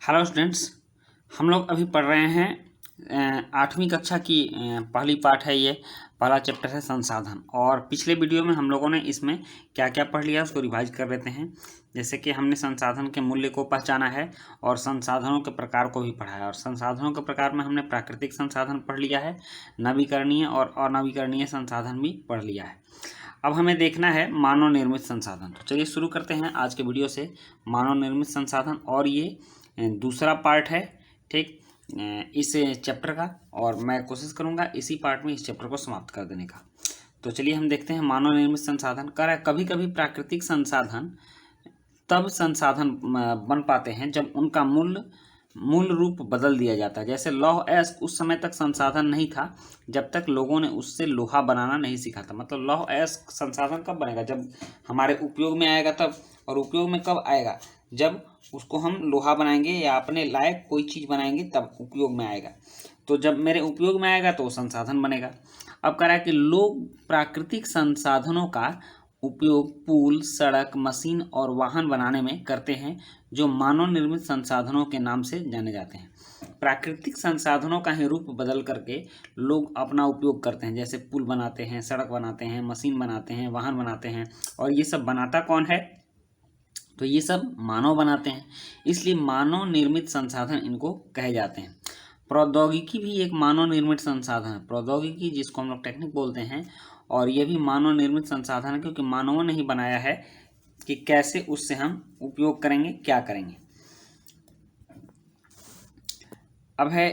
Hello students, हम लोग अभी पढ़ रहे हैं 8वीं कक्षा की पहली पाठ है। ये पहला चैप्टर है संसाधन। और पिछले वीडियो में हम लोगों ने इसमें क्या क्या पढ़ लिया उसको रिवाइज कर लेते हैं। जैसे कि हमने संसाधन के मूल्य को पहचाना है और संसाधनों के प्रकार को भी पढ़ा है। और संसाधनों के प्रकार में हमने प्राकृतिक संसाधन पढ़ लिया है, नवीकरणीय और अनवीकरणीय संसाधन भी पढ़ लिया है। अब हमें देखना है मानव निर्मित संसाधन। तो चलिए शुरू करते हैं आज के वीडियो से मानव निर्मित संसाधन। और ये दूसरा पार्ट है, ठीक, इस चैप्टर का। और मैं कोशिश करूँगा इसी पार्ट में इस चैप्टर को समाप्त कर देने का। तो चलिए हम देखते हैं मानव निर्मित संसाधन। कभी कभी प्राकृतिक संसाधन तब संसाधन बन पाते हैं जब उनका मूल रूप बदल दिया जाता है। जैसे लौह अयस्क उस समय तक संसाधन नहीं था जब तक लोगों ने उससे लोहा बनाना नहीं सीखा था। मतलब लौह अयस्क संसाधन कब बनेगा? जब हमारे उपयोग में आएगा तब। और उपयोग में कब आएगा? जब उसको हम लोहा बनाएंगे या अपने लायक कोई चीज़ बनाएंगे तब उपयोग में आएगा। तो जब मेरे उपयोग में आएगा तो वो संसाधन बनेगा। अब कह रहा है कि लोग प्राकृतिक संसाधनों का उपयोग पुल, सड़क, मशीन और वाहन बनाने में करते हैं जो मानव निर्मित संसाधनों के नाम से जाने जाते हैं। प्राकृतिक संसाधनों का ही रूप बदल करके लोग अपना उपयोग करते हैं। जैसे पुल बनाते हैं, सड़क बनाते हैं, मशीन बनाते हैं, वाहन बनाते हैं। और ये सब बनाता कौन है? तो ये सब मानव बनाते हैं, इसलिए मानव निर्मित संसाधन इनको कहे जाते हैं। प्रौद्योगिकी भी एक मानव निर्मित संसाधन है। प्रौद्योगिकी जिसको हम लोग टेक्निक बोलते हैं, और ये भी मानव निर्मित संसाधन है क्योंकि मानवों ने ही बनाया है कि कैसे उससे हम उपयोग करेंगे, क्या करेंगे। अब है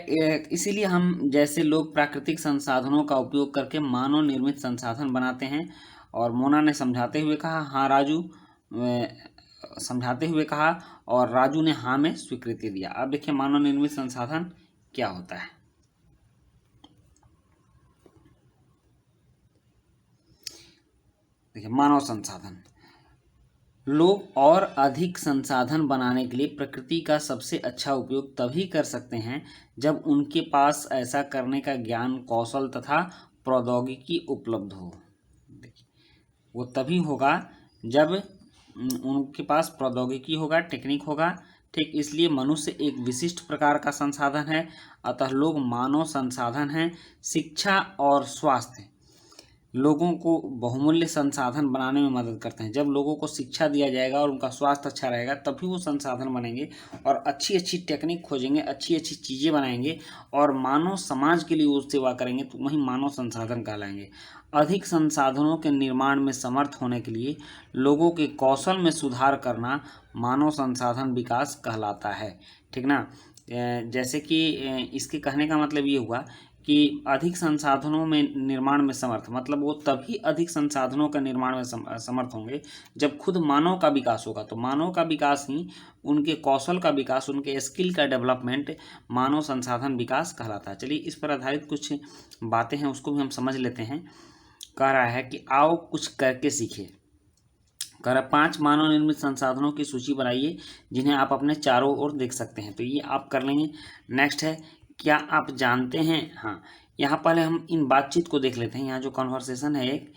इसीलिए हम जैसे लोग प्राकृतिक संसाधनों का उपयोग करके मानव निर्मित संसाधन बनाते हैं। और मोना ने समझाते हुए कहा, हाँ राजू, समझाते हुए कहा और राजू ने हाँ में स्वीकृति दिया। अब देखिए मानव निर्मित संसाधन क्या होता है। देखिए मानव संसाधन, लोग और अधिक संसाधन बनाने के लिए प्रकृति का सबसे अच्छा उपयोग तभी कर सकते हैं जब उनके पास ऐसा करने का ज्ञान, कौशल तथा प्रौद्योगिकी उपलब्ध हो। देखिए वो तभी होगा जब उनके पास प्रौद्योगिकी होगा, टेक्निक होगा, ठीक। इसलिए मनुष्य एक विशिष्ट प्रकार का संसाधन है, अतः लोग मानव संसाधन हैं। शिक्षा और स्वास्थ्य लोगों को बहुमूल्य संसाधन बनाने में मदद करते हैं। जब लोगों को शिक्षा दिया जाएगा और उनका स्वास्थ्य अच्छा रहेगा तभी वो संसाधन बनेंगे और अच्छी अच्छी टेक्निक खोजेंगे, अच्छी अच्छी चीज़ें बनाएंगे और मानव समाज के लिए वो सेवा करेंगे, तो वही मानव संसाधन कहलाएंगे। अधिक संसाधनों के निर्माण में समर्थ होने के लिए लोगों के कौशल में सुधार करना मानव संसाधन विकास कहलाता है, ठीक ना। जैसे कि इसके कहने का मतलब ये हुआ कि अधिक संसाधनों में निर्माण में समर्थ, मतलब वो तभी अधिक संसाधनों का निर्माण में समर्थ होंगे जब खुद मानव का विकास होगा। तो मानव का विकास ही, उनके कौशल का विकास, उनके स्किल का डेवलपमेंट मानव संसाधन विकास कहलाता है। चलिए इस पर आधारित कुछ बातें हैं उसको भी हम समझ लेते हैं। कह रहा है कि आओ कुछ करके सीखे। कह रहा 5 मानव निर्मित संसाधनों की सूची बनाइए जिन्हें आप अपने चारों ओर देख सकते हैं। तो ये आप कर लेंगे। नेक्स्ट है, क्या आप जानते हैं? हाँ, यहाँ पहले हम इन बातचीत को देख लेते हैं। यहाँ जो कन्वर्सेशन है एक,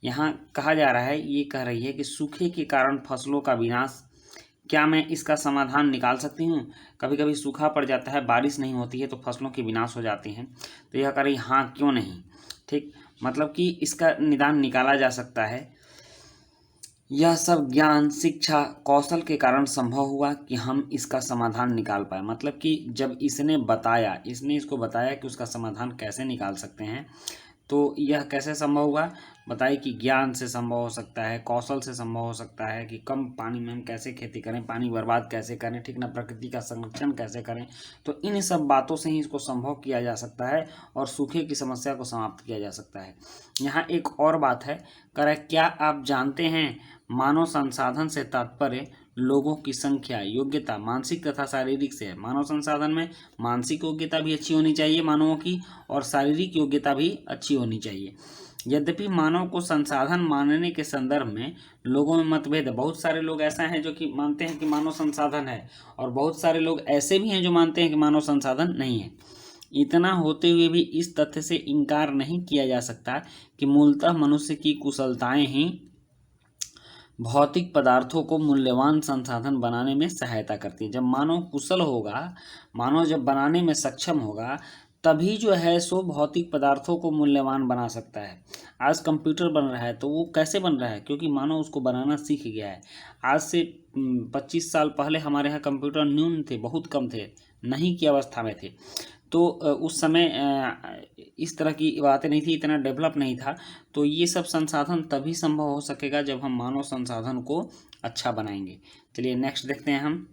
यहाँ कहा जा रहा है, ये कह रही है कि सूखे के कारण फसलों का विनाश, क्या मैं इसका समाधान निकाल सकती हूँ? कभी कभी सूखा पड़ जाता है, बारिश नहीं होती है तो फसलों की विनाश हो जाती हैं। तो यह कह रही हाँ क्यों नहीं, ठीक, मतलब कि इसका निदान निकाला जा सकता है। यह सब ज्ञान, शिक्षा, कौशल के कारण संभव हुआ कि हम इसका समाधान निकाल पाए। मतलब कि जब इसने इसको बताया कि उसका समाधान कैसे निकाल सकते हैं, तो यह कैसे संभव हुआ? बताइए कि ज्ञान से संभव हो सकता है, कौशल से संभव हो सकता है कि कम पानी में हम कैसे खेती करें, पानी बर्बाद कैसे करें, ठीक ना, प्रकृति का संरक्षण कैसे करें। तो इन सब बातों से ही इसको संभव किया जा सकता है और सूखे की समस्या को समाप्त किया जा सकता है। यहाँ एक और बात है, कह रहा है क्या आप जानते हैं मानव संसाधन से तात्पर्य लोगों की संख्या, योग्यता, मानसिक तथा शारीरिक से है। मानव संसाधन में मानसिक योग्यता भी अच्छी होनी चाहिए मानवों की, और शारीरिक योग्यता भी अच्छी होनी चाहिए। यद्यपि मानव को संसाधन मानने के संदर्भ में लोगों में मतभेद है। बहुत सारे लोग ऐसा हैं जो कि मानते हैं कि मानव संसाधन है, और बहुत सारे लोग ऐसे भी हैं जो मानते हैं कि मानव संसाधन नहीं है। इतना होते हुए भी इस तथ्य से इनकार नहीं किया जा सकता कि मूलतः मनुष्य की कुशलताएं ही भौतिक पदार्थों को मूल्यवान संसाधन बनाने में सहायता करती है। जब मानव कुशल होगा, मानव जब बनाने में सक्षम होगा, तभी जो है सो भौतिक पदार्थों को मूल्यवान बना सकता है। आज कंप्यूटर बन रहा है तो वो कैसे बन रहा है? क्योंकि मानव उसको बनाना सीख गया है। आज से 25 साल पहले हमारे यहाँ कंप्यूटर न्यून थे, बहुत कम थे, नहीं की अवस्था में थे। तो उस समय इस तरह की बातें नहीं थी, इतना डेवलप नहीं था। तो ये सब संसाधन तभी संभव हो सकेगा जब हम मानव संसाधन को अच्छा बनाएंगे। चलिए नेक्स्ट देखते हैं हम।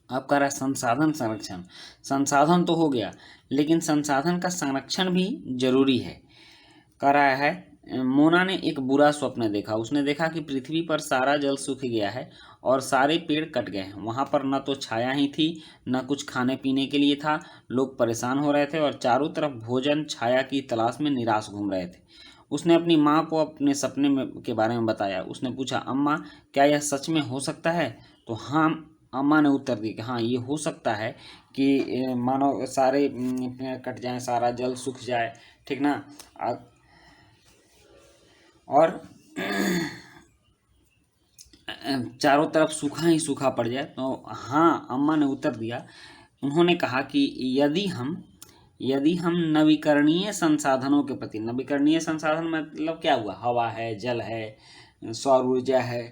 अब कह रहा है संसाधन संरक्षण। संसाधन तो हो गया, लेकिन संसाधन का संरक्षण भी जरूरी है। कह रहा है मोना ने एक बुरा स्वप्न देखा। उसने देखा कि पृथ्वी पर सारा जल सूख गया है और सारे पेड़ कट गए हैं। वहाँ पर न तो छाया ही थी, न कुछ खाने पीने के लिए था। लोग परेशान हो रहे थे और चारों तरफ भोजन छाया की तलाश में निराश घूम रहे थे। उसने अपनी माँ को अपने सपने में के बारे में बताया। उसने पूछा, अम्मा क्या यह सच में हो सकता है? तो हाँ, अम्मा ने उत्तर दिया कि हाँ, ये हो सकता है कि मानो सारे पेड़ कट जाएं, सारा जल सूख जाए, ठीक ना, और चारों तरफ सूखा ही सूखा पड़ जाए। तो हाँ, अम्मा ने उत्तर दिया। उन्होंने कहा कि यदि हम नवीकरणीय संसाधनों के प्रति, नवीकरणीय संसाधन मतलब क्या हुआ? हवा है, जल है, सौर ऊर्जा है,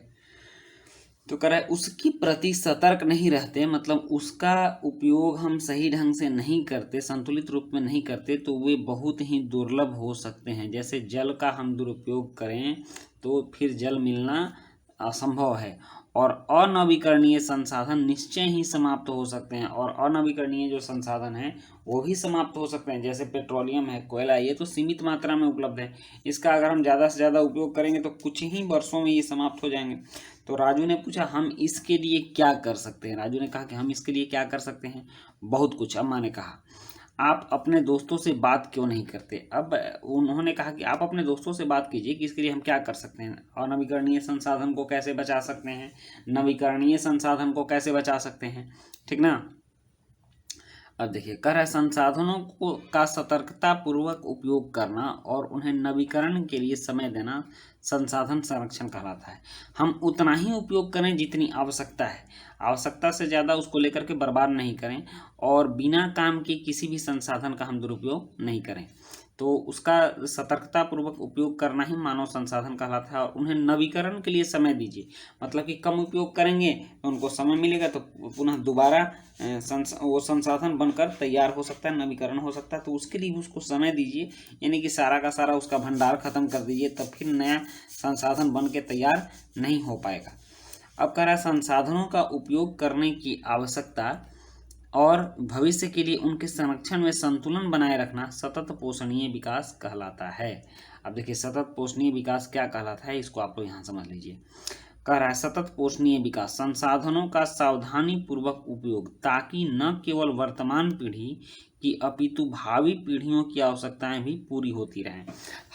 तो कह रहा है उसके प्रति सतर्क नहीं रहते, मतलब उसका उपयोग हम सही ढंग से नहीं करते, संतुलित रूप में नहीं करते, तो वे बहुत ही दुर्लभ हो सकते हैं। जैसे जल का हम दुरुपयोग करें तो फिर जल मिलना असंभव है, और अनवीकरणीय संसाधन निश्चय ही समाप्त हो सकते हैं। और अनवीकरणीय जो संसाधन हैं वो भी समाप्त हो सकते हैं। जैसे पेट्रोलियम है, कोयला, ये तो सीमित मात्रा में उपलब्ध है। इसका अगर हम ज़्यादा से ज़्यादा उपयोग करेंगे तो कुछ ही वर्षों में ये समाप्त हो जाएंगे। तो राजू ने पूछा, हम इसके लिए क्या कर सकते हैं? राजू ने कहा कि हम इसके लिए क्या कर सकते हैं? बहुत कुछ। अम्मा ने कहा, आप अपने दोस्तों से बात क्यों नहीं करते? अब उन्होंने कहा कि आप अपने दोस्तों से बात कीजिए कि इसके लिए हम क्या कर सकते हैं, और नवीकरणीय संसाधन को कैसे बचा सकते हैं, नवीकरणीय संसाधन को कैसे बचा सकते हैं, ठीक ना। अब देखिए, कह रहा है संसाधनों को का सतर्कता पूर्वक उपयोग करना और उन्हें नवीकरण के लिए समय देना संसाधन संरक्षण कहलाता है। हम उतना ही उपयोग करें जितनी आवश्यकता है, आवश्यकता से ज़्यादा उसको लेकर के बर्बाद नहीं करें, और बिना काम के किसी भी संसाधन का हम दुरुपयोग नहीं करें। तो उसका सतर्कतापूर्वक उपयोग करना ही मानव संसाधन कहलाता है। और उन्हें नवीकरण के लिए समय दीजिए, मतलब कि कम उपयोग करेंगे तो उनको समय मिलेगा तो पुनः दोबारा वो संसाधन बनकर तैयार हो सकता है, नवीकरण हो सकता है। तो उसके लिए उसको समय दीजिए, यानी कि सारा का सारा उसका भंडार खत्म कर दीजिए, तब फिर नया संसाधन बन के तैयार नहीं हो पाएगा। अब कह रहा है संसाधनों का उपयोग करने की आवश्यकता और भविष्य के लिए उनके संरक्षण में संतुलन बनाए रखना सतत पोषणीय विकास कहलाता है। अब देखिए, सतत पोषणीय विकास क्या कहलाता है, इसको आप लोग यहाँ समझ लीजिए। कह रहा है सतत पोषणीय विकास संसाधनों का सावधानी पूर्वक उपयोग, ताकि न केवल वर्तमान पीढ़ी की अपितु भावी पीढ़ियों की आवश्यकताएं भी पूरी होती रहें।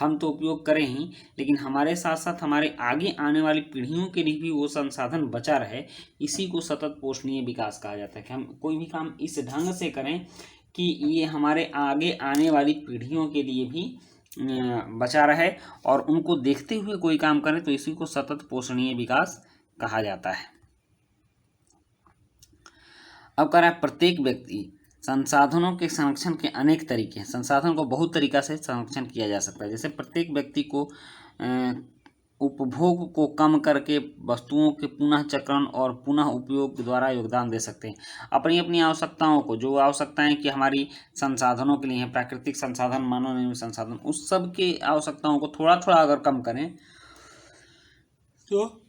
हम तो उपयोग करें ही, लेकिन हमारे साथ साथ हमारे आगे आने वाली पीढ़ियों के लिए भी वो संसाधन बचा रहे। इसी को सतत पोषणीय विकास कहा जाता है, कि हम कोई भी काम इस ढंग से करें कि ये हमारे आगे आने वाली पीढ़ियों के लिए भी बचा रहे, और उनको देखते हुए कोई काम करें, तो इसी को सतत पोषणीय विकास कहा जाता है। अब कह रहा है प्रत्येक व्यक्ति, संसाधनों के संरक्षण के अनेक तरीके हैं। संसाधन को बहुत तरीका से संरक्षण किया जा सकता है। जैसे प्रत्येक व्यक्ति को उपभोग को कम करके वस्तुओं के पुनः चक्रण और पुनः उपयोग द्वारा योगदान दे सकते हैं। अपनी अपनी आवश्यकताओं को, जो आवश्यकताएं कि हमारी संसाधनों के लिए हैं, प्राकृतिक संसाधन, मानव निर्मित संसाधन, उस सब की आवश्यकताओं को थोड़ा थोड़ा अगर कम करें तो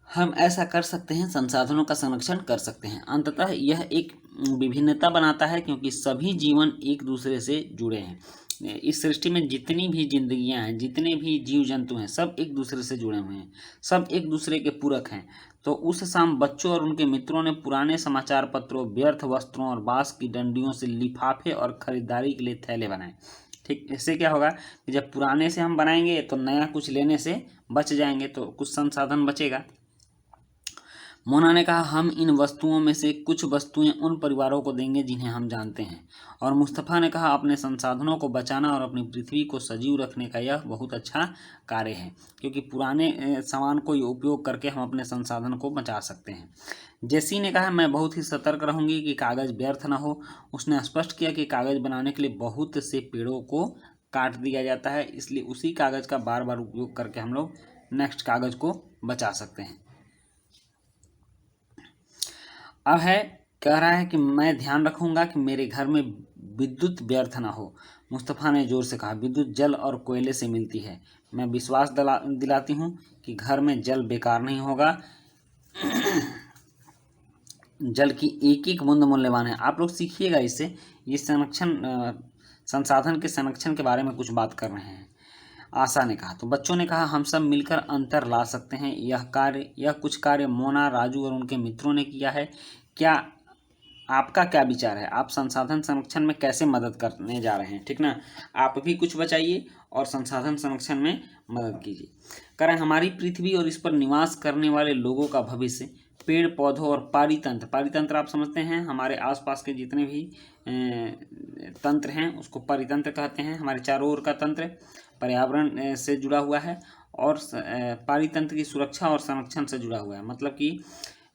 हम ऐसा कर सकते हैं, संसाधनों का संरक्षण कर सकते हैं। अंततः यह एक विभिन्नता बनाता है, क्योंकि सभी जीवन एक दूसरे से जुड़े हैं। इस सृष्टि में जितनी भी जिंदगियां हैं, जितने भी जीव जंतु हैं, सब एक दूसरे से जुड़े हुए हैं, सब एक दूसरे के पूरक हैं। तो उस शाम बच्चों और उनके मित्रों ने पुराने समाचार पत्रों, व्यर्थ वस्त्रों और बांस की डंडियों से लिफाफे और खरीदारी के लिए थैले बनाए। ठीक, इससे क्या होगा कि जब पुराने से हम बनाएंगे तो नया कुछ लेने से बच जाएंगे, तो कुछ संसाधन बचेगा। मोना ने कहा, हम इन वस्तुओं में से कुछ वस्तुएं उन परिवारों को देंगे जिन्हें हम जानते हैं। और मुस्तफ़ा ने कहा, अपने संसाधनों को बचाना और अपनी पृथ्वी को सजीव रखने का यह बहुत अच्छा कार्य है, क्योंकि पुराने सामान को उपयोग करके हम अपने संसाधन को बचा सकते हैं। जेसी ने कहा, मैं बहुत ही सतर्क रहूंगी कि कागज़ व्यर्थ न हो। उसने स्पष्ट किया कि कागज़ बनाने के लिए बहुत से पेड़ों को काट दिया जाता है, इसलिए उसी कागज़ का बार बार उपयोग करके हम लोग नेक्स्ट कागज़ को बचा सकते हैं। अब कह रहा है कि मैं ध्यान रखूंगा कि मेरे घर में विद्युत व्यर्थ ना हो। मुस्तफ़ा ने जोर से कहा, विद्युत जल और कोयले से मिलती है। मैं विश्वास दिलाती हूँ कि घर में जल बेकार नहीं होगा। जल की एक एक बूंद मूल्यवान है। आप लोग सीखिएगा इससे। ये संसाधन के संरक्षण के बारे में कुछ बात कर रहे हैं। आशा ने कहा, तो बच्चों ने कहा, हम सब मिलकर अंतर ला सकते हैं। यह कुछ कार्य मोना, राजू और उनके मित्रों ने किया है। क्या आपका क्या विचार है? आप संसाधन संरक्षण में कैसे मदद करने जा रहे हैं? ठीक ना, आप भी कुछ बचाइए और संसाधन संरक्षण में मदद कीजिए। करें हमारी पृथ्वी और इस पर निवास करने वाले लोगों का भविष्य पेड़ पौधों और पारितंत्र आप समझते हैं, हमारे आसपास के जितने भी तंत्र हैं उसको पारितंत्र कहते हैं। हमारे चारों ओर का तंत्र पर्यावरण से जुड़ा हुआ है और पारितंत्र की सुरक्षा और संरक्षण से जुड़ा हुआ है। मतलब कि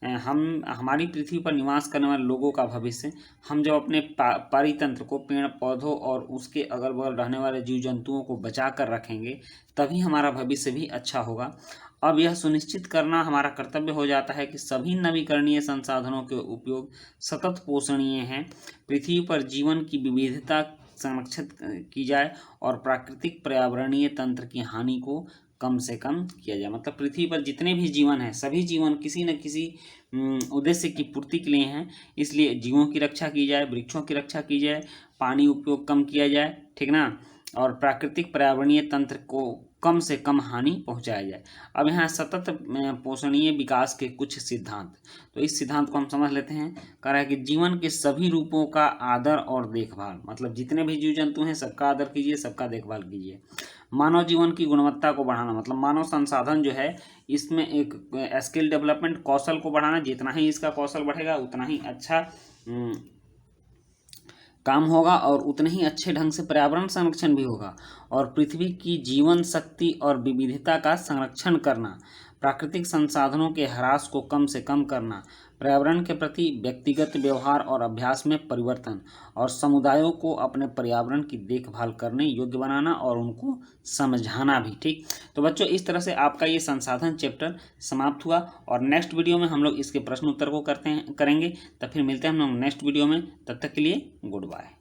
हमारी पृथ्वी पर निवास करने वाले लोगों का भविष्य हम जब अपने पारितंत्र को, पेड़ पौधों और उसके अगल बगल रहने वाले जीव जंतुओं को बचा कर रखेंगे, तभी हमारा भविष्य भी अच्छा होगा। अब यह सुनिश्चित करना हमारा कर्तव्य हो जाता है कि सभी नवीकरणीय संसाधनों के उपयोग सतत पोषणीय हैं। पृथ्वी पर जीवन की विविधता संरक्षित की जाए और प्राकृतिक पर्यावरणीय तंत्र की हानि को कम से कम किया जाए। मतलब पृथ्वी पर जितने भी जीवन हैं, सभी जीवन किसी न किसी उद्देश्य की पूर्ति के लिए हैं, इसलिए जीवों की रक्षा की जाए, वृक्षों की रक्षा की जाए, पानी उपयोग कम किया जाए, ठीक ना, और प्राकृतिक पर्यावरणीय तंत्र को कम से कम हानि पहुंचाया जाए। अब यहाँ सतत पोषणीय विकास के कुछ सिद्धांत, तो इस सिद्धांत को हम समझ लेते हैं। कह रहा है कि जीवन के सभी रूपों का आदर और देखभाल, मतलब जितने भी जीव जंतु हैं सबका आदर कीजिए, सबका देखभाल कीजिए। मानव जीवन की गुणवत्ता को बढ़ाना, मतलब मानव संसाधन जो है इसमें एक स्किल डेवलपमेंट, कौशल को बढ़ाना। जितना ही इसका कौशल बढ़ेगा उतना ही अच्छा काम होगा और उतने ही अच्छे ढंग से पर्यावरण संरक्षण भी होगा। और पृथ्वी की जीवन शक्ति और विविधता का संरक्षण करना, प्राकृतिक संसाधनों के ह्रास को कम से कम करना, पर्यावरण के प्रति व्यक्तिगत व्यवहार और अभ्यास में परिवर्तन, और समुदायों को अपने पर्यावरण की देखभाल करने योग्य बनाना और उनको समझाना भी। ठीक, तो बच्चों इस तरह से आपका ये संसाधन चैप्टर समाप्त हुआ और नेक्स्ट वीडियो में हम लोग इसके प्रश्न उत्तर को करेंगे। तो फिर मिलते हैं हम लोग नेक्स्ट वीडियो में, तब तक के लिए गुड बाय।